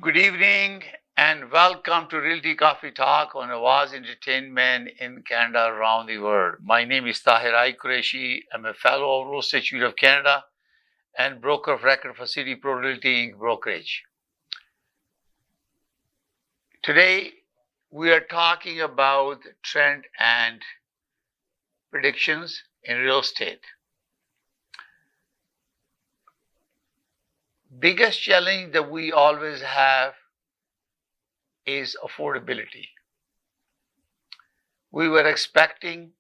Good evening and welcome to Realty Coffee Talk on Awaz Entertainment in Canada around the world. My name is Tahir Qureshi. I'm a fellow of Real Estate Institute of Canada and broker of record for City Pro Realty Inc. brokerage. Today we are talking about trend and predictions in real estate. Biggest challenge that we always have is affordability. We were expecting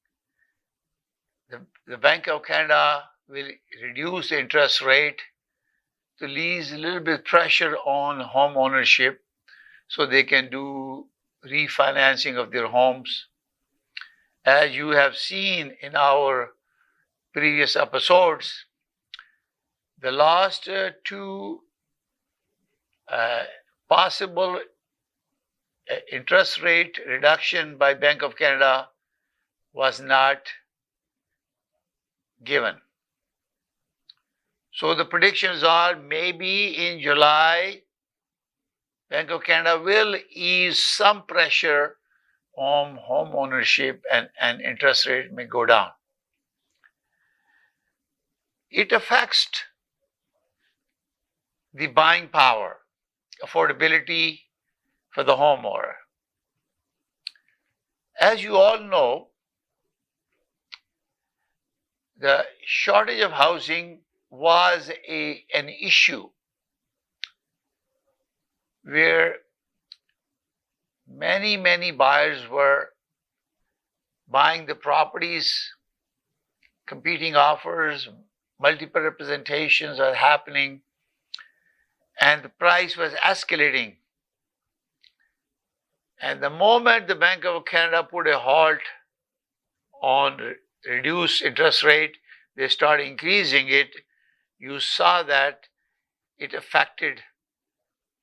the Bank of Canada will reduce the interest rate to ease a little bit pressure on home ownership so they can do refinancing of their homes. As you have seen in our previous episodes, the last two possible interest rate reduction by Bank of Canada was not given. So the predictions are maybe in July, Bank of Canada will ease some pressure on home ownership and interest rate may go down. It affects the buying power, affordability for the homeowner. As you all know, the shortage of housing was an issue where many buyers were buying the properties, competing offers, multiple representations are happening, and the price was escalating. And the moment the Bank of Canada put a halt on reduced interest rate, they started increasing it. You saw that it affected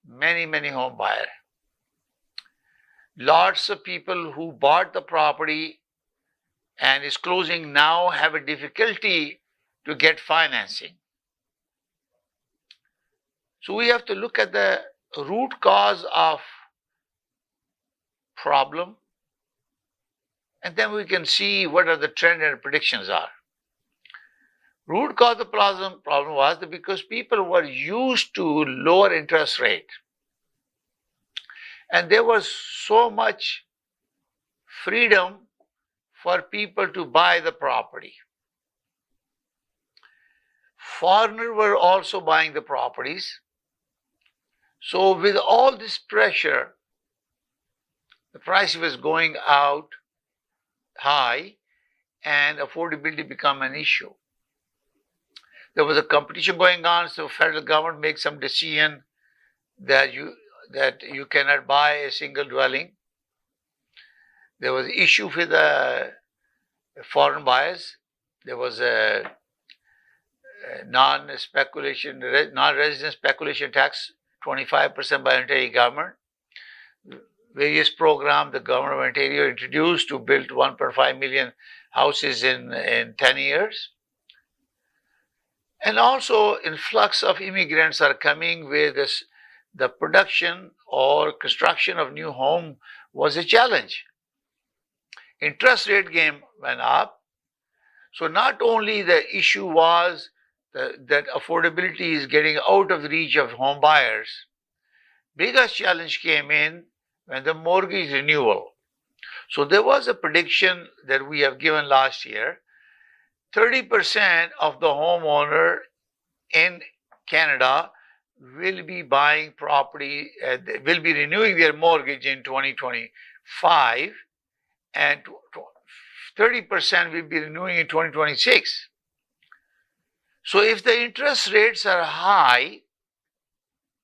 many home buyers. Lots of people who bought the property and is closing now have a difficulty to get financing. So we have to look at the root cause of problem, and then we can see what are the trend and predictions are. Root cause of the problem was that because people were used to lower interest rate, and there was so much freedom for people to buy the property. Foreigners were also buying the properties. So with all this pressure, the price was going out high and affordability become an issue. There was a competition going on, so federal government made some decision that you cannot buy a single dwelling. There was an issue with the foreign buyers. There was a non-resident speculation tax, 25% by Ontario government. Various programs the government of Ontario introduced to build 1.5 million houses in 10 years. And also influx of immigrants are coming with this, the production or construction of new home was a challenge. Interest rate went up. So not only the issue was that affordability is getting out of the reach of home buyers, biggest challenge came in when the mortgage renewal. So there was a prediction that we have given last year, 30% of the homeowner in Canada will be buying property, will be renewing their mortgage in 2025, and 30% will be renewing in 2026. So if the interest rates are high,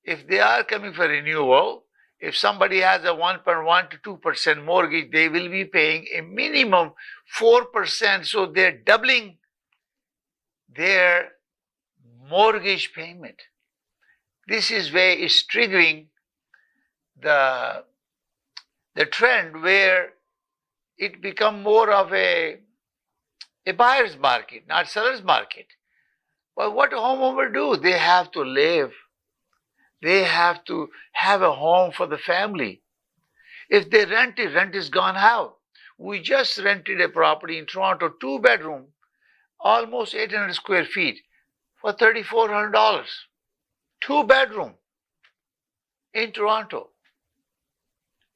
if they are coming for renewal, if somebody has a 1.1 to 2% mortgage, they will be paying a minimum 4%. So they're doubling their mortgage payment. This is where it's triggering the trend where it become more of a buyer's market, not seller's market. But what do homeowners do? They have to live. They have to have a home for the family. If they rent it, rent is gone out. We just rented a property in Toronto, 2-bedroom, almost 800 square feet for $3,400. 2-bedroom in Toronto.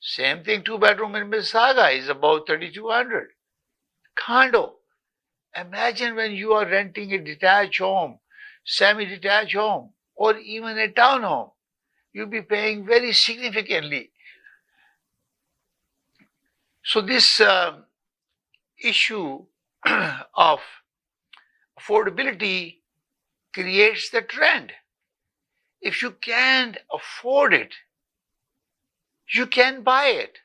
Same thing, 2-bedroom in Mississauga is about 3,200. Condo. Imagine when you are renting a detached home, semi-detached home, or even a townhome, you'll be paying very significantly. So this issue of affordability creates the trend. If you can't afford it, you can buy it.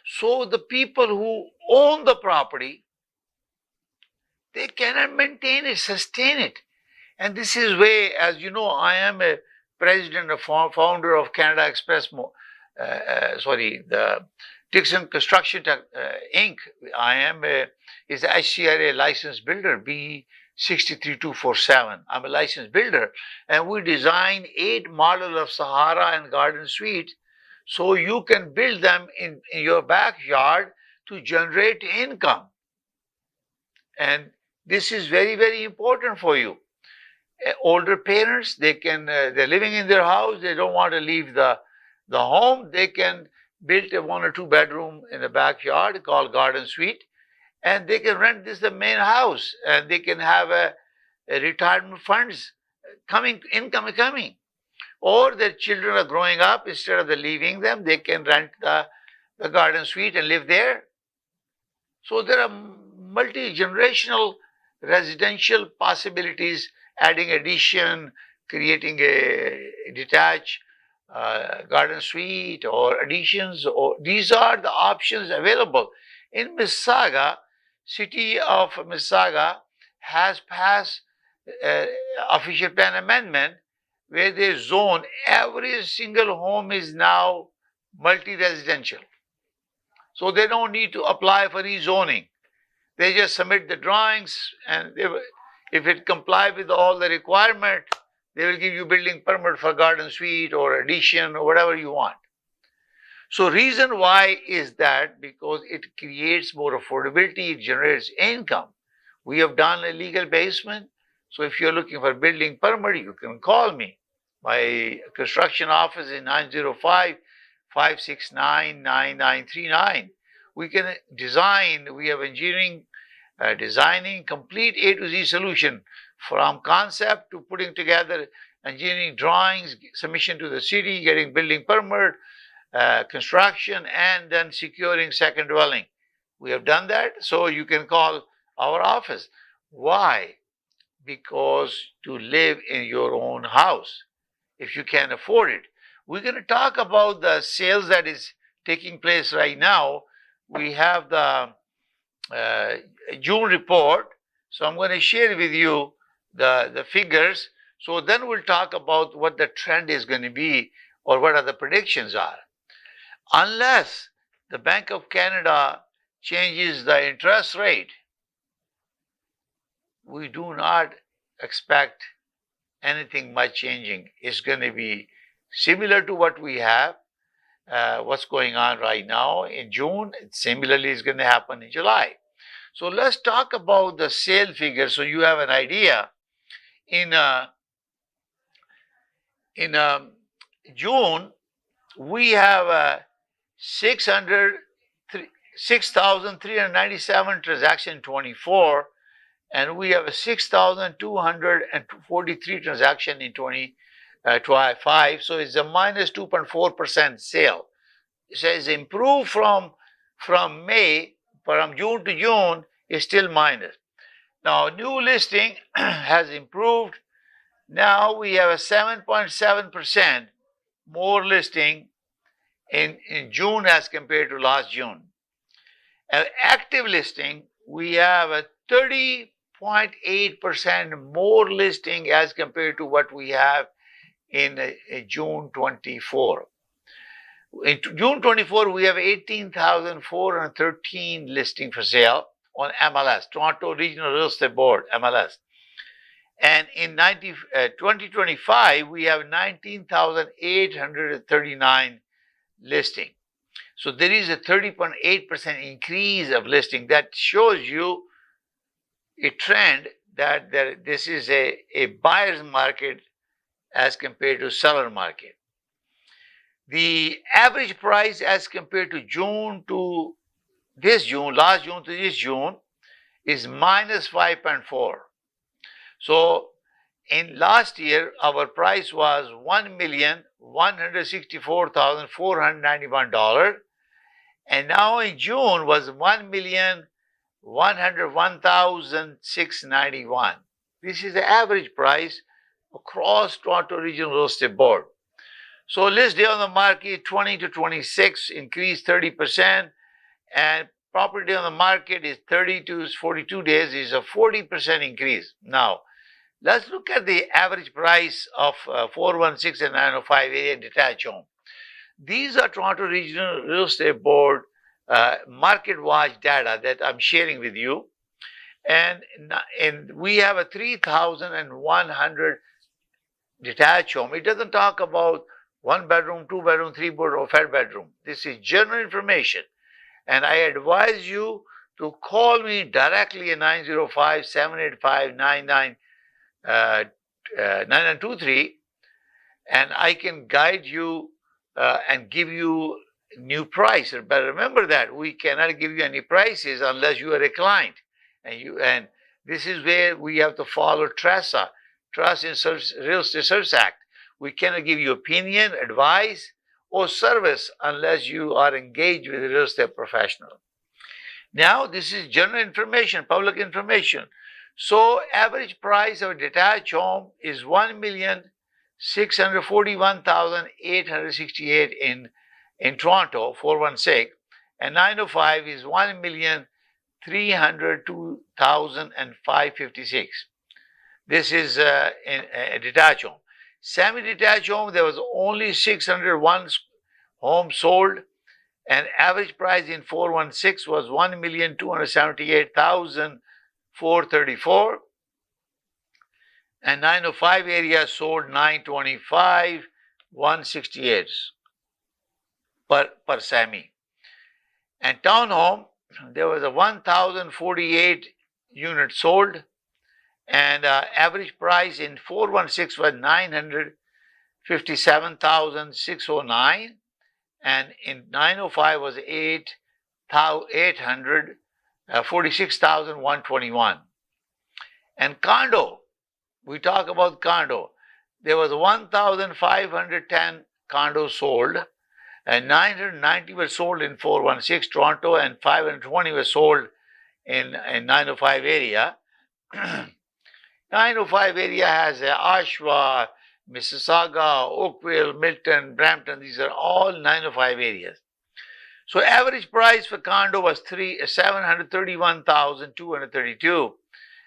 So the people who own the property, they cannot maintain it, sustain it. And this is where, as you know, I am a president and founder of Canada Express, the Dixon Construction Inc. I am is a HCRA licensed builder, B63247. I'm a licensed builder, and we design 8 models of Sahara and Garden Suite, so you can build them in your backyard to generate income. And this is very, very important for you. Older parents, they're living in their house, they don't want to leave the home, they can build a 1 or 2 bedroom in the backyard called Garden Suite, and they can rent this the main house, and they can have a retirement funds income coming. Or their children are growing up, instead of leaving them, they can rent the Garden Suite and live there. So there are multi-generational residential possibilities, adding addition, creating a detached garden suite or additions, or these are the options available. In Mississauga, city of Mississauga has passed official plan amendment where they zone every single home is now multi-residential. So they don't need to apply for rezoning. They just submit the drawings, and if it complies with all the requirement, they will give you building permit for garden suite or addition or whatever you want. So reason why is that because it creates more affordability, it generates income. We have done a legal basement. So if you're looking for building permit, you can call me. My construction office is 905-569-9939. We can design, we have engineering, designing complete A to Z solution from concept to putting together engineering drawings, submission to the city, getting building permit, construction, and then securing second dwelling. We have done that, so you can call our office. Why? Because to live in your own house, if you can afford it. We're going to talk about the sales that is taking place right now. We have the June report, so I'm going to share with you the figures. So then we'll talk about what the trend is going to be or what are the predictions are. Unless the Bank of Canada changes the interest rate, we do not expect anything much changing. It's going to be similar to what we have, what's going on right now in June. Similarly, is going to happen in July. So let's talk about the sale figure so you have an idea. In June, we have 6,397 transaction 24, and we have a 6,243 transaction in 2025. So it's a minus 2.4% sale. It says improve from May, from June to June is still minus. Now new listing has improved. Now we have a 7.7% more listing in June as compared to last June. An active listing, we have a 30.8% more listing as compared to what we have in June 24. In June 24, we have 18,413 listing for sale on MLS, Toronto Regional Real Estate Board, MLS. And in 2025, we have 19,839 listing. So there is a 30.8% increase of listing. That shows you a trend that this is a buyer's market as compared to seller market. The average price as compared to June to this June, last June to this June, is minus 5.4. So in last year, our price was $1,164,491, and now in June was $1,101,691. This is the average price across Toronto Regional Real Estate Board. So list day on the market 20 to 26 increased 30%, and property day on the market is 30 to 42 days is a 40% increase. Now let's look at the average price of 416 and 905 area detached home. These are Toronto Regional Real Estate Board Market Watch data that I'm sharing with you. And we have a 3,100 detached home. It doesn't talk about 1 bedroom, 2 bedroom, 3 bedroom, or 5 bedroom. This is general information. And I advise you to call me directly at 905-785-9923, and I can guide you and give you new price. But remember that we cannot give you any prices unless you are a client. And this is where we have to follow TRESA, Trust in Real Estate Service Act. We cannot give you opinion, advice, or service unless you are engaged with a real estate professional. Now, this is general information, public information. So, average price of a detached home is $1,641,868 in Toronto, 416, and 905 is $1,302,556. This is a detached home. Semi-detached home, there was only 601 homes sold, and average price in 416 was $1,278,434, and 905 area sold 925,168 per semi. And townhome, there was a 1,048 units sold, and average price in 416 was $957,609, and in 905 was $846,121. And condo, we talk about condo. There was 1,510 condos sold, and 990 were sold in 416 Toronto, and 520 were sold in 905 area. 905 area has Oshawa, Mississauga, Oakville, Milton, Brampton. These are all 905 areas. So average price for condo was $731,232,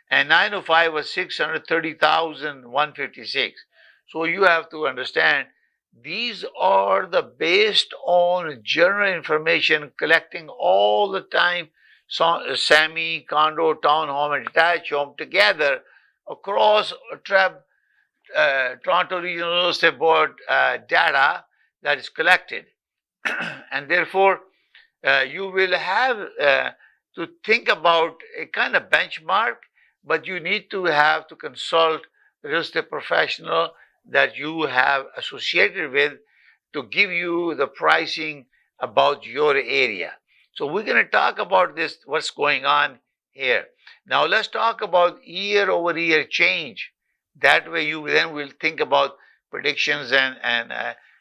and 905 was $630,156. So you have to understand, these are the based on general information collecting all the time, semi, condo, townhome, and detached home together across Toronto Regional Real Estate Board data that is collected. And therefore, you will have to think about a kind of benchmark, but you need to have to consult the real estate professional that you have associated with to give you the pricing about your area. So we're going to talk about this, what's going on here. Now let's talk about year over year change. That way you then will think about predictions and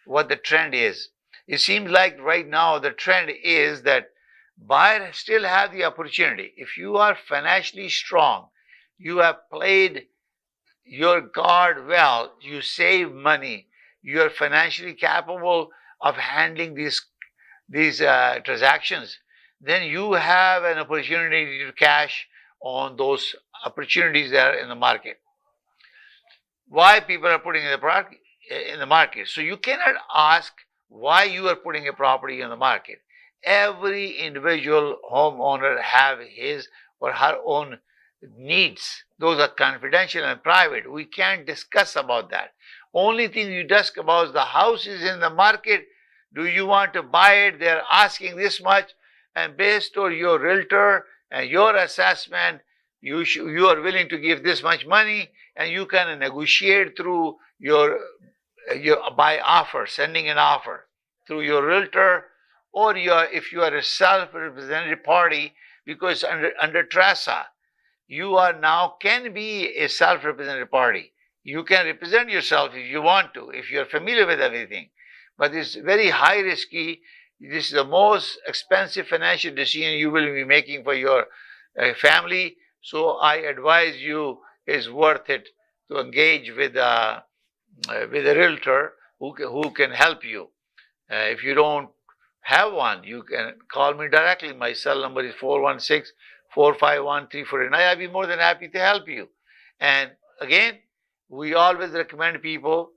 what the trend is. It seems like right now the trend is that buyers still have the opportunity. If you are financially strong, you have played your card well, you save money, you are financially capable of handling these transactions, then you have an opportunity to cash on those opportunities that are in the market. Why people are putting in the market? So you cannot ask why you are putting a property in the market. Every individual homeowner have his or her own needs. Those are confidential and private. We can't discuss about that. Only thing you discuss about is the house is in the market. Do you want to buy it? They're asking this much, and based on your realtor and your assessment, you are willing to give this much money, and you can negotiate through your by offer, sending an offer through your realtor, or if you are a self-represented party, because under TRESA, you are now can be a self-represented party. You can represent yourself if you want to, if you're familiar with everything. But it's very high risky. This is the most expensive financial decision you will be making for your family. So I advise you, it's worth it to engage with a realtor who can help you. If you don't have one, you can call me directly. My cell number is 416-451-3489. I'll be more than happy to help you. And again, we always recommend people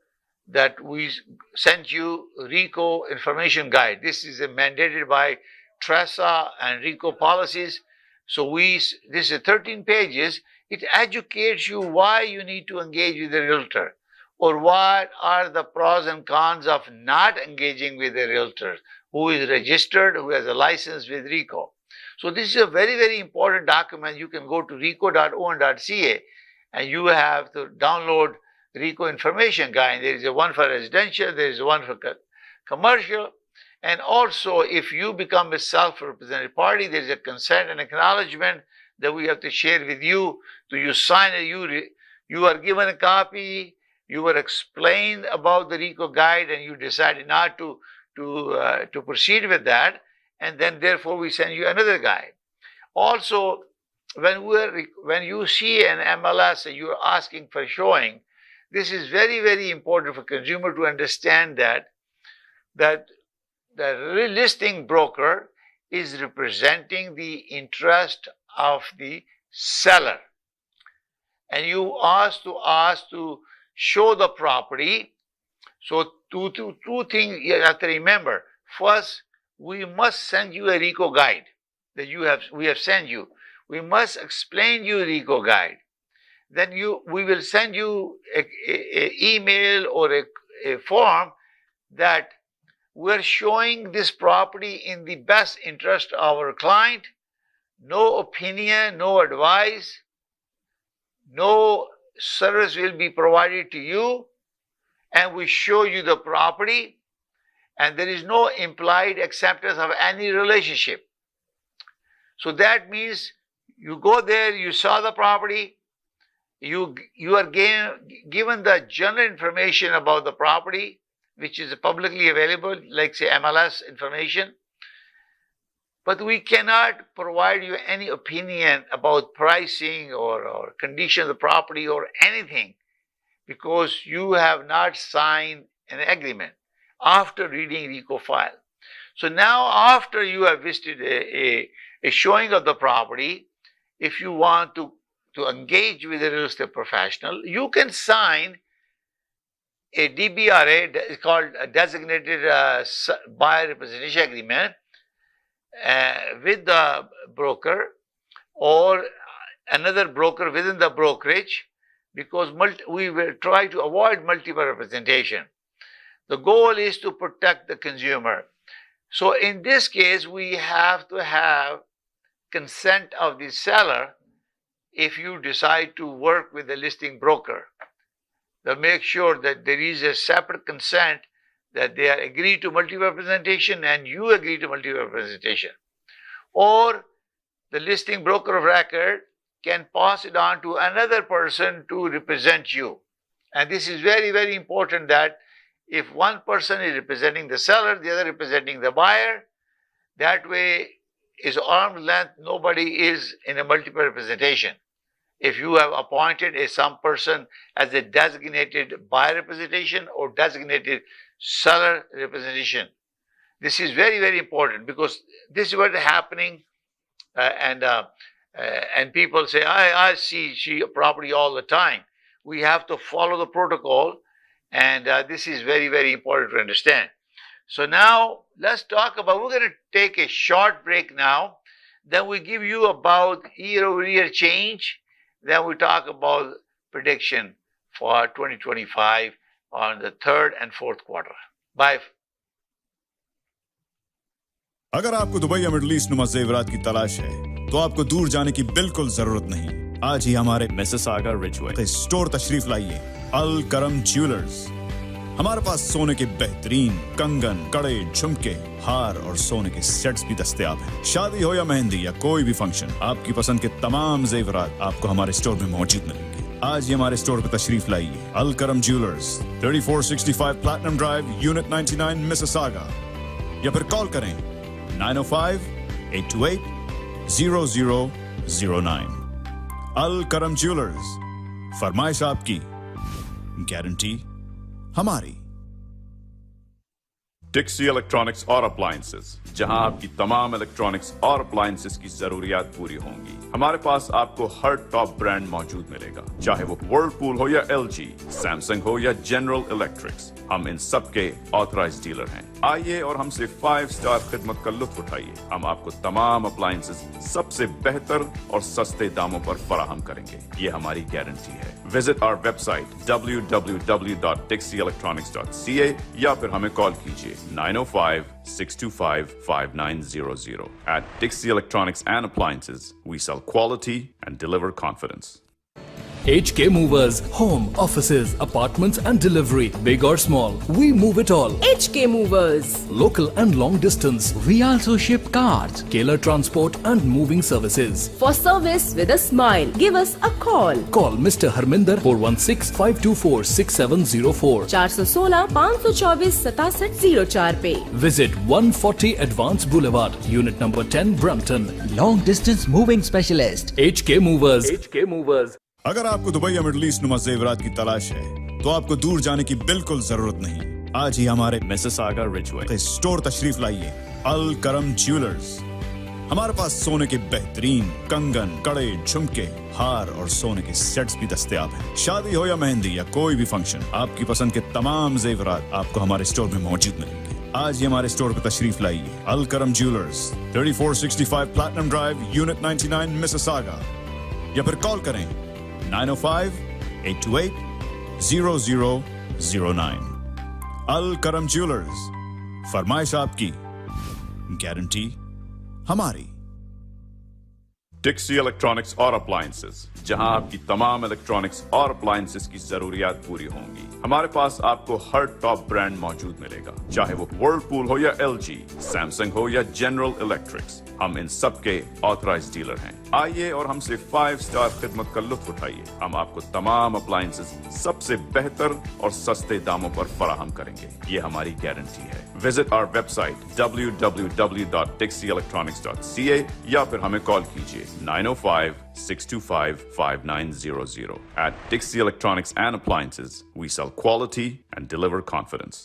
that we send you RICO information guide. This is mandated by TRESA and RICO policies. So this is 13 pages. It educates you why you need to engage with a realtor, or what are the pros and cons of not engaging with a realtor who is registered, who has a license with RICO. So this is a very, very important document. You can go to rico.on.ca and you have to download RICO information guide. There is a one for residential, there is one for commercial. And also, if you become a self-represented party, there is a consent and acknowledgement that we have to share with you. So you sign it, you are given a copy, you were explained about the RICO guide, and you decided not to proceed with that, and then therefore we send you another guide. Also, when you see an MLS and you're asking for showing, this is very, very important for consumer to understand that the listing broker is representing the interest of the seller, and you ask to show the property. So two things you have to remember. First, we must send you a RICO guide that we have sent you. We must explain you RICO guide. Then we will send you a email or a form that we're showing this property in the best interest of our client. No opinion, no advice, no service will be provided to you, and we show you the property, and there is no implied acceptance of any relationship. So that means you go there, you saw the property, you are given the general information about the property, which is publicly available, like say MLS information, but we cannot provide you any opinion about pricing or condition of the property or anything, because you have not signed an agreement after reading RICO file. So now after you have visited a showing of the property, if you want to engage with a real estate professional, you can sign a DBRA, it's called a designated buyer representation agreement, with the broker or another broker within the brokerage, because we will try to avoid multiple representation. The goal is to protect the consumer. So in this case, we have to have consent of the seller if you decide to work with the listing broker. To make sure that there is a separate consent, that they are agree to multi-representation and you agree to multi-representation. Or the listing broker of record can pass it on to another person to represent you. And this is very, very important, that if one person is representing the seller, the other representing the buyer, that way is arm's length, nobody is in a multiple representation. If you have appointed some person as a designated buyer representation or designated seller representation, this is very, very important, because this is what is happening, and people say, I see property all the time. We have to follow the protocol, and this is very, very important to understand. So now let's talk about, we're going to take a short break now, then we give you about year-over-year change Then we talk about prediction for 2025 on the third and fourth quarter. Bye. अगर आपको Dubai या middle east नुमा जेवरात की तलाश है तो आपको दूर जाने की बिल्कुल जरूरत नहीं। आज ही हमारे मिसिसागा रिजवे स्टोर तशरीफ लाइए। अल करम ज्वेलर्स। हमारे पास सोने के बेहतरीन कंगन, कड़े, झुमके, हार और सोने के सेट्स भी दस्तयाब हैं। शादी हो या मेहंदी या कोई भी फंक्शन, आपकी पसंद के तमाम जेवरात आपको हमारे स्टोर में मौजूद मिलेंगे। आज ही हमारे स्टोर पर तशरीफ लाइए। अल करम jewellers, 3465 platinum drive, unit 99, Mississauga. या फिर कॉल करें 905-828-0009। अल करम ज्वेलर्स, फरमाइश आपकी, गारंटी हमारी। डिक्सी इलेक्ट्रॉनिक्स और अप्लायंसेस, जहां आपकी तमाम इलेक्ट्रॉनिक्स और अप्लायंसेस की जरूरियात पूरी होंगी। हमारे पास आपको हर टॉप ब्रांड मौजूद मिलेगा, चाहे वो वर्लपूल हो या एलजी, सैमसंग हो या जनरल इलेक्ट्रिक्स। हम इन सब के ऑथराइज्ड डीलर हैं। आइए और हमसे 5 स्टार खिदमत का लुत्फ उठाइए। हम आपको तमाम अप्लायंसेस सबसे बेहतर और सस्ते दामों पर फराहम करेंगे, ये हमारी गारंटी है। विजिट आवर वेबसाइट www.dixieelectronics.ca या फिर हमें कॉल कीजिए 905-625-5900. At Dixie Electronics and Appliances, we sell quality and deliver confidence. HK Movers, home, offices, apartments and delivery, big or small, we move it all. HK Movers. Local and long distance, we also ship cars, Keller transport and moving services. For service with a smile, give us a call. Call Mr. Harminder 416-524-6704. 416-524-6704 पे. Visit 140 Advanced Boulevard, Unit number 10, Brampton. Long distance moving specialist. HK Movers. HK Movers. अगर आपको Dubai या middle east नुमा जेवरात की तलाश है तो आपको दूर जाने की बिल्कुल जरूरत नहीं। आज ही हमारे मिसिसागा रिजवे स्टोर तशरीफ लाइए। अल करम ज्वेलर्स। हमारे पास सोने के बेहतरीन कंगन, कड़े, झुमके, हार और सोने के सेट्स भी दस्तयाब हैं। शादी हो या मेहंदी या कोई भी फंक्शन, आपकी पसंद के तमाम जेवरात आपको हमारे स्टोर में मौजूद मिलेंगे। आज ही हमारे स्टोर पर तशरीफ लाइए। अल करम jewellers, 3465 platinum drive, unit 99, Mississauga. या फिर कॉल करें 905-828-0009। अल करम ज्वेलर्स, फरमाइश आपकी, गारंटी हमारी। डिक्सी इलेक्ट्रॉनिक्स और अप्लायंसेस, जहां आपकी तमाम इलेक्ट्रॉनिक्स और अप्लायंसेस की जरूरियात पूरी होंगी। हमारे पास आपको हर टॉप ब्रांड मौजूद मिलेगा, चाहे वो वर्लपूल हो या एलजी, सैमसंग हो या जनरल इलेक्ट्रिक्स। हम इन सब के ऑथराइज्ड डीलर हैं। आइए और हमसे 5 स्टार खिदमत का लुत्फ उठाइए। हम आपको तमाम अप्लायंसेस सबसे बेहतर और सस्ते दामों पर फराहम करेंगे, ये हमारी गारंटी है। विजिट आवर वेबसाइट www.dixieelectronics.ca या फिर हमें कॉल कीजिए 905-625-5900. At Dixie Electronics and Appliances, we sell quality and deliver confidence.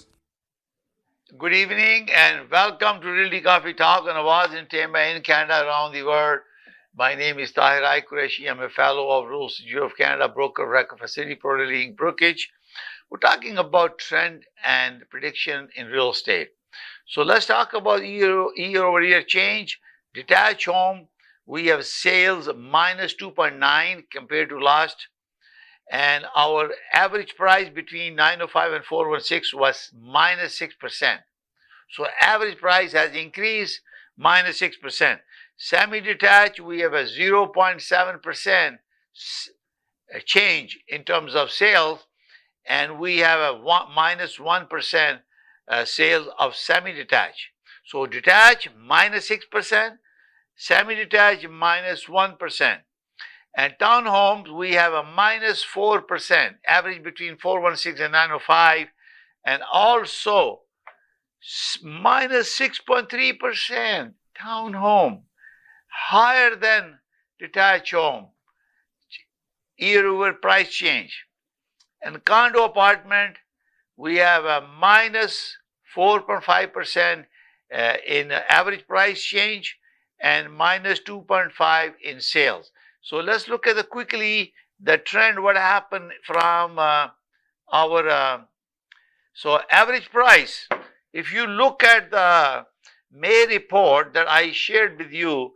Good evening and welcome to Realty Coffee Talk on Awaz in Tema in Canada, around the world. My name is Tahir I. Qureshi. I'm a fellow of RealEstate of Canada, broker of record facility, pro leading brokerage. We're talking about trend and prediction in real estate. So let's talk about year over year change. Detached home, we have sales minus 2.9 compared to last. And our average price between 905 and 416 was minus 6%. So average price has increased minus 6%. Semi-detached, we have a 0.7% change in terms of sales, and we have a minus 1% sales of semi-detached. So detached minus 6%, semi-detached minus 1%. And townhomes, we have a minus 4%, average between 416 and 905, and also minus 6.3% townhome, higher than detached home, year-over price change. And condo apartment, we have a minus 4.5% in average price change and minus 2.5 in sales. So let's look at quickly the trend, what happened from so average price. If you look at the May report that I shared with you,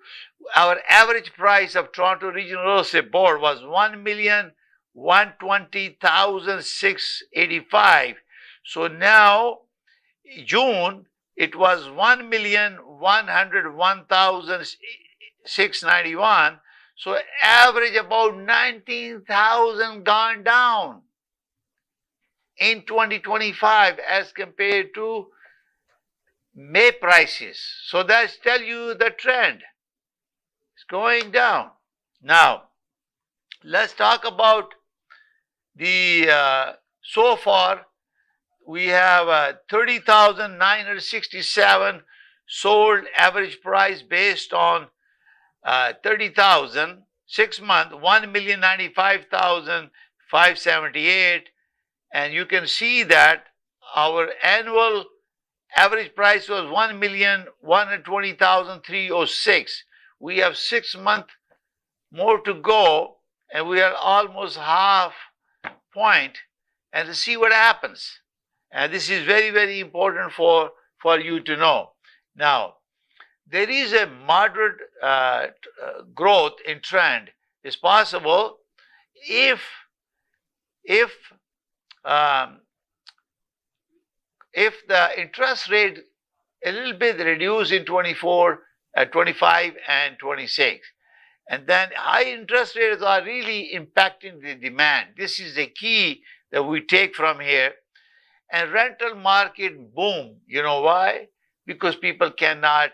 our average price of Toronto Regional Real Estate Board was 1,120,685. So now, June, it was 1,101,691. So average about 19,000 gone down in 2025 as compared to May prices. So that's tell you the trend. It's going down. Now, let's talk about the so far we have 30,967 sold, average price based on 30,000, 6 month, 1,095,578. And you can see that our annual average price was 1,120,306. We have 6 months more to go, and we are almost half point. And to see what happens. And this is very, very important for you to know. Now, there is a moderate growth in trend is possible if the interest rate a little bit reduced in 24, 25 and 26. And then high interest rates are really impacting the demand. This is the key that we take from here. And rental market boom. You know why? Because people cannot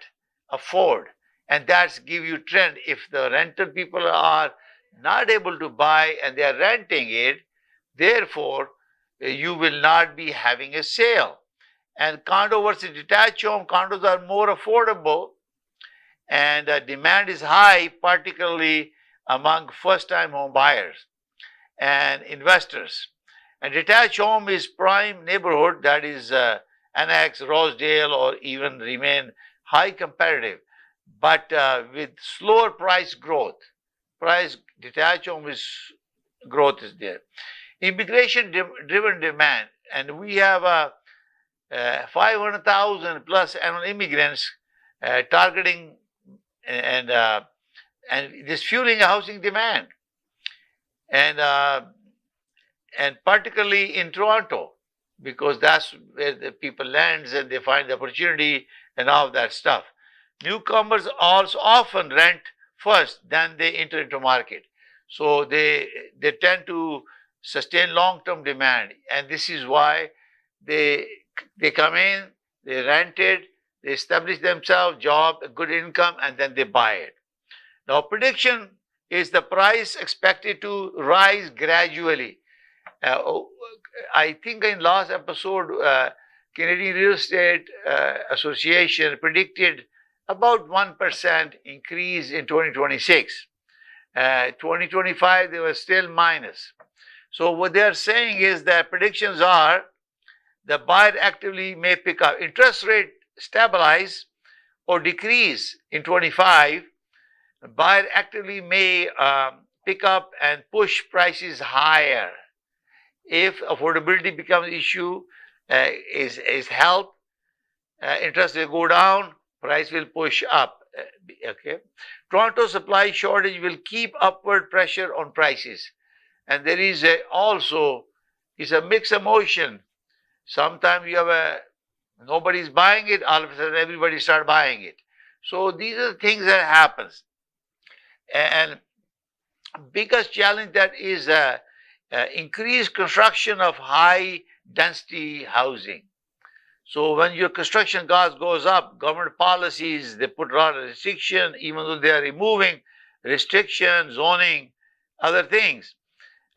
afford. And that's give you trend. If the rental people are not able to buy and they are renting it, therefore you will not be having a sale. And condo versus detached home, condos are more affordable and demand is high, particularly among first-time home buyers and investors. And detached home is prime neighborhood, that is Annex, Rosedale, or even remain high competitive, but with slower price growth. Detached home is growth is there. Immigration-driven demand, and we have 500,000 plus annual immigrants targeting and this fueling housing demand, and particularly in Toronto, because that's where the people lands and they find the opportunity and all that stuff. Newcomers also often rent first, then they enter into market. So they tend to sustain long-term demand, and this is why they come in, they rent it, they establish themselves, job, a good income, and then they buy it. Now, prediction is the price expected to rise gradually. I think in last episode, Canadian Real Estate Association predicted about 1% increase in 2026. 2025, they were still minus. So what they are saying is that predictions are the buyer actively may pick up. Interest rate stabilize or decrease in 25. Buyer actively may pick up and push prices higher. If affordability becomes issue, is help, interest will go down, price will push up. Okay. Toronto supply shortage will keep upward pressure on prices. And there is also a mixed emotion. Sometimes you have nobody's buying it, all of a sudden everybody start buying it. So these are the things that happens. And biggest challenge that is increased construction of high density housing. So when your construction cost goes up, government policies, they put a lot of restriction, even though they are removing restrictions, zoning, other things.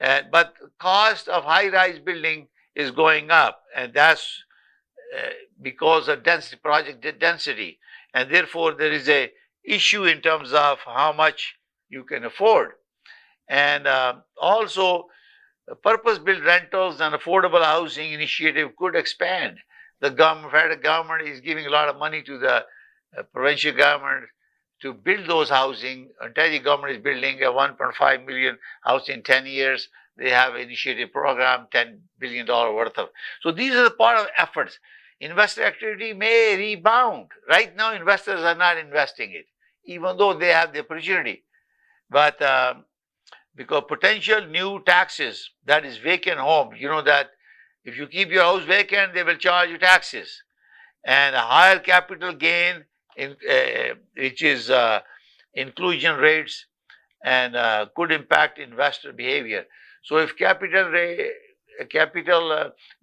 But cost of high-rise building is going up, and that's because of density, project density. And therefore, there is a issue in terms of how much you can afford. And also, purpose-built rentals and affordable housing initiative could expand. The federal government is giving a lot of money to the provincial government to build those housing. Ontario government is building a 1.5 million house in 10 years. They have an initiative program, $10 billion worth of. So these are the part of efforts. investor activity may rebound. Right now, investors are not investing it, even though they have the opportunity. But because potential new taxes, that is vacant home, you know that if you keep your house vacant, they will charge you taxes. And a higher capital gain, which is inclusion rates, and could impact investor behavior. So if capital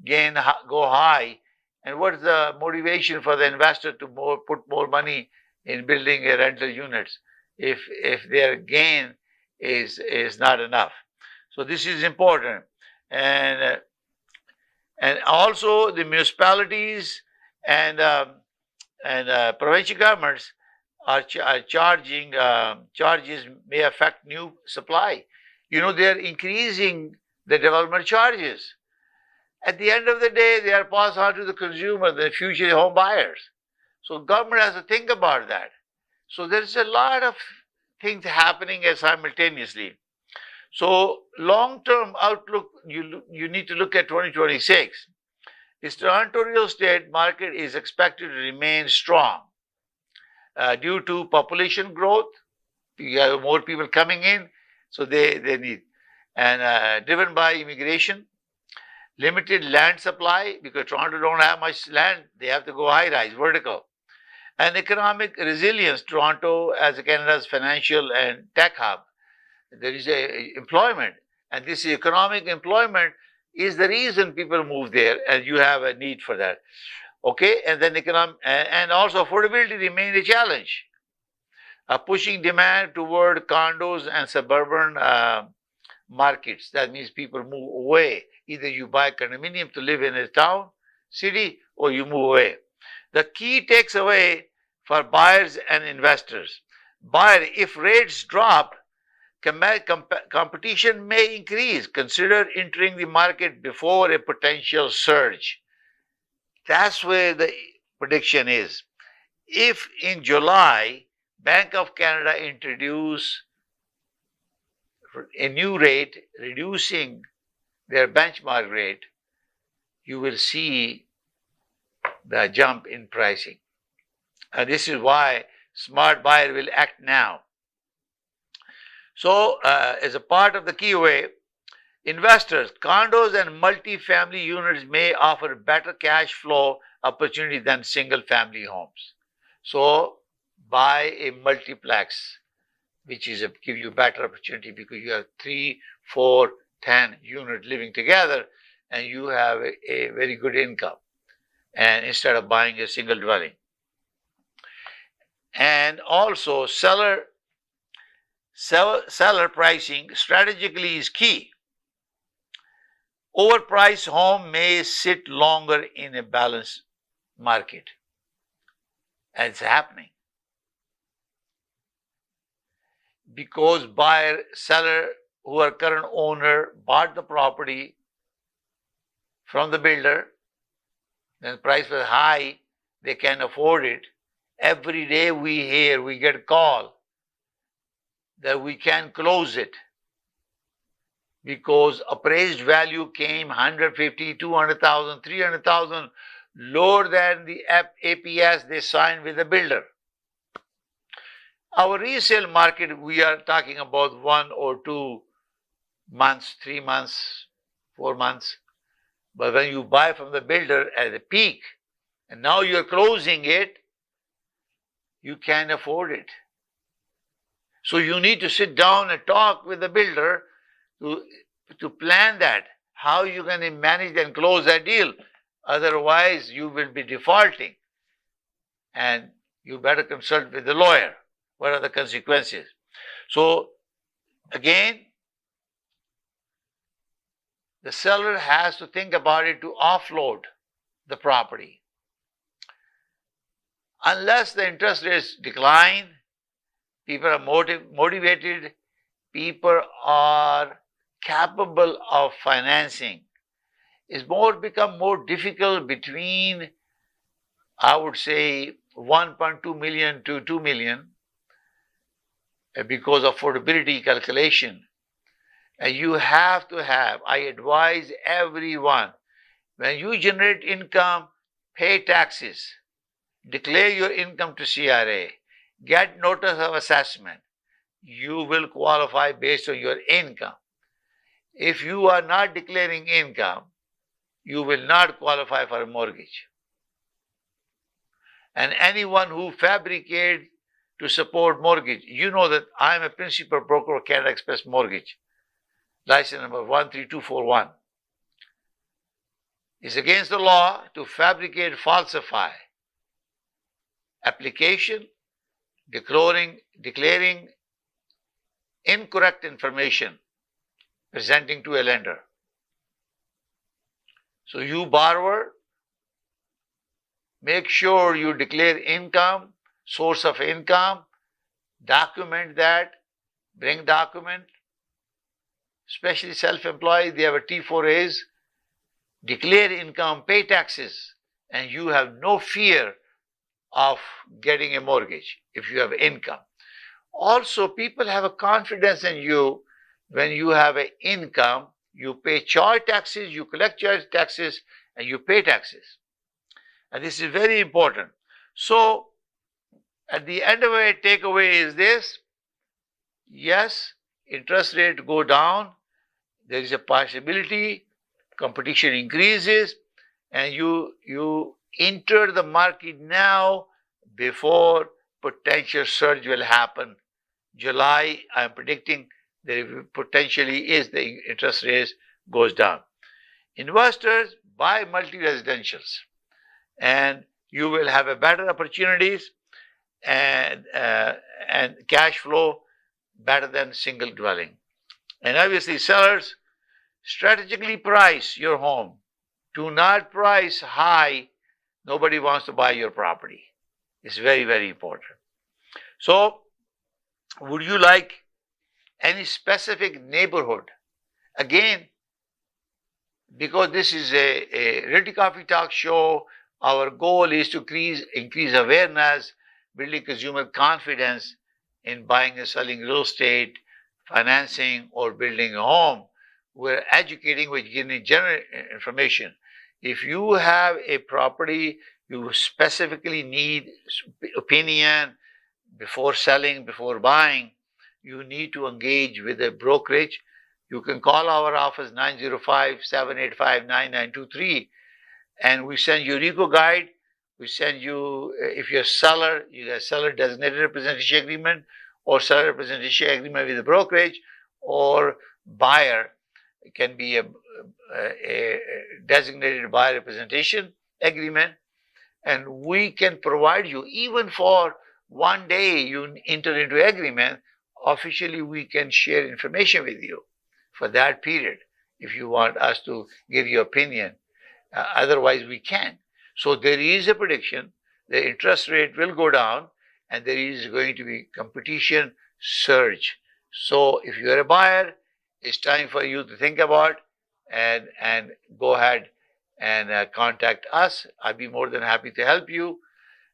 gain go high, and what is the motivation for the investor to put more money in building rental units if their gain is not enough? So this is important, and also the municipalities and provincial governments are charging charges may affect new supply. You know, they are increasing the development charges. At the end of the day, they are passed on to the consumer, the future home buyers. So government has to think about that. So there's a lot of things happening simultaneously. So long-term outlook, you need to look at 2026. This Toronto real estate market is expected to remain strong due to population growth. You have more people coming in, so they need, and driven by immigration, limited land supply because Toronto don't have much land. They have to go high-rise, vertical, and economic resilience. Toronto as Canada's financial and tech hub, there is employment, and this economic employment is the reason people move there, and you have a need for that. Okay, and then and also affordability remains a challenge, pushing demand toward condos and suburban markets. That means people move away. Either you buy condominium to live in a town, city, or you move away. The key takes away for buyers and investors. Buyer, if rates drop, competition may increase. Consider entering the market before a potential surge. That's where the prediction is. If in July, Bank of Canada introduced a new rate, reducing their benchmark rate, you will see the jump in pricing. And this is why smart buyer will act now. So as a part of the key way, investors, condos and multi-family units may offer better cash flow opportunity than single-family homes. So buy a multiplex, which is give you better opportunity because you have 3, 4, 10 units living together, and you have a very good income, and instead of buying a single dwelling. And also seller pricing strategically is key. Overpriced home may sit longer in a balanced market. And it's happening. Because buyer, seller who are current owner bought the property from the builder, then the price was high, they can afford it. Every day we get a call that we can close it because appraised value came 150, 200,000, 300,000 lower than the APS they signed with the builder. Our resale market, we are talking about 1 or 2 months, 3 months, 4 months. But when you buy from the builder at the peak, and now you're closing it, you can't afford it. So you need to sit down and talk with the builder to plan that, how you're going to manage and close that deal. Otherwise, you will be defaulting. And you better consult with the lawyer. What are the consequences? So, again, the seller has to think about it to offload the property. Unless the interest rates decline, people are motivated, people are capable of financing. It's become more difficult between, I would say, 1.2 million to 2 million because of affordability calculation. And you have to have, I advise everyone, when you generate income, pay taxes, declare your income to CRA, get notice of assessment, you will qualify based on your income. If you are not declaring income, you will not qualify for a mortgage. And anyone who fabricates to support mortgage, you know that I am a principal broker of Canada Express Mortgage, license number 13241. It's against the law to fabricate, falsify application, declaring incorrect information presenting to a lender. So you borrower, make sure you declare income, source of income, document that, bring document, especially self-employed, they have a T4As, declare income, pay taxes, and you have no fear of getting a mortgage if you have income. Also, people have a confidence in you when you have an income, you pay charge taxes, you collect charge taxes, and you pay taxes. And this is very important. So, at the end of it, takeaway is this: yes, interest rate go down. There is a possibility competition increases, and you enter the market now before potential surge will happen. July, I am predicting that potentially is the interest rates goes down. Investors buy multi-residentials, and you will have a better opportunities and cash flow better than single dwelling. And obviously, sellers, strategically price your home. Do not price high. Nobody wants to buy your property. It's very, very important. So, would you like any specific neighborhood? Again, because this is a Realty Coffee Talk show, our goal is to increase awareness, building consumer confidence in buying and selling real estate, financing, or building a home. We're educating, we're giving general information. If you have a property, you specifically need opinion before selling, before buying, you need to engage with a brokerage. You can call our office 905-785-9923, and we send you RECO guide. We send you, if you're a seller, you get a seller designated representation agreement or seller representation agreement with the brokerage, or buyer. It can be a designated buyer representation agreement, and we can provide you, even for one day you enter into agreement, officially we can share information with you for that period if you want us to give you opinion. Otherwise we can't. So there is a prediction the interest rate will go down and there is going to be competition surge. So if you're a buyer, it's time for you to think about and go ahead and contact us. I'd be more than happy to help you.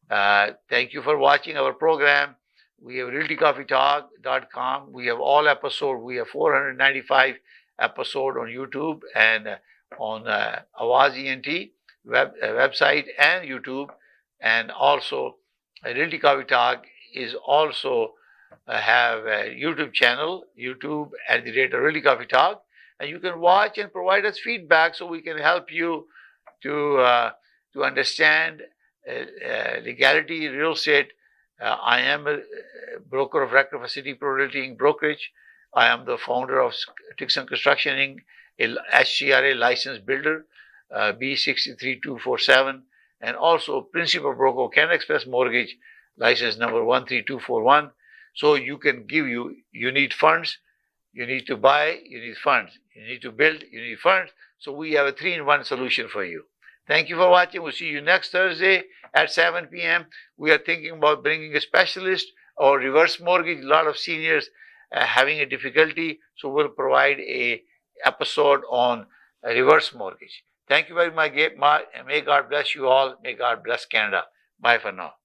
Thank you for watching our program. We have realtycoffeetalk.com. We have all episodes. We have 495 episodes on YouTube and on Awaz ENT website and YouTube. And also, Realty Coffee Talk is also have a YouTube channel, YouTube at the rate of Realty Coffee Talk. And you can watch and provide us feedback so we can help you to understand legality, real estate. I am a broker of record for City Pro Realty Inc. Brokerage. I am the founder of Tixon Construction Inc., a SCRA licensed builder, B63247, and also principal broker of Canada Express Mortgage, license number 13241. So you can you need funds, you need to buy, you need funds, you need to build, you need funds. So we have a 3-in-1 solution for you. Thank you for watching. We'll see you next Thursday at 7 p.m. We are thinking about bringing a specialist or reverse mortgage. A lot of seniors having a difficulty, so we'll provide a episode on a reverse mortgage. Thank you very much. May God bless you all. May God bless Canada. Bye for now.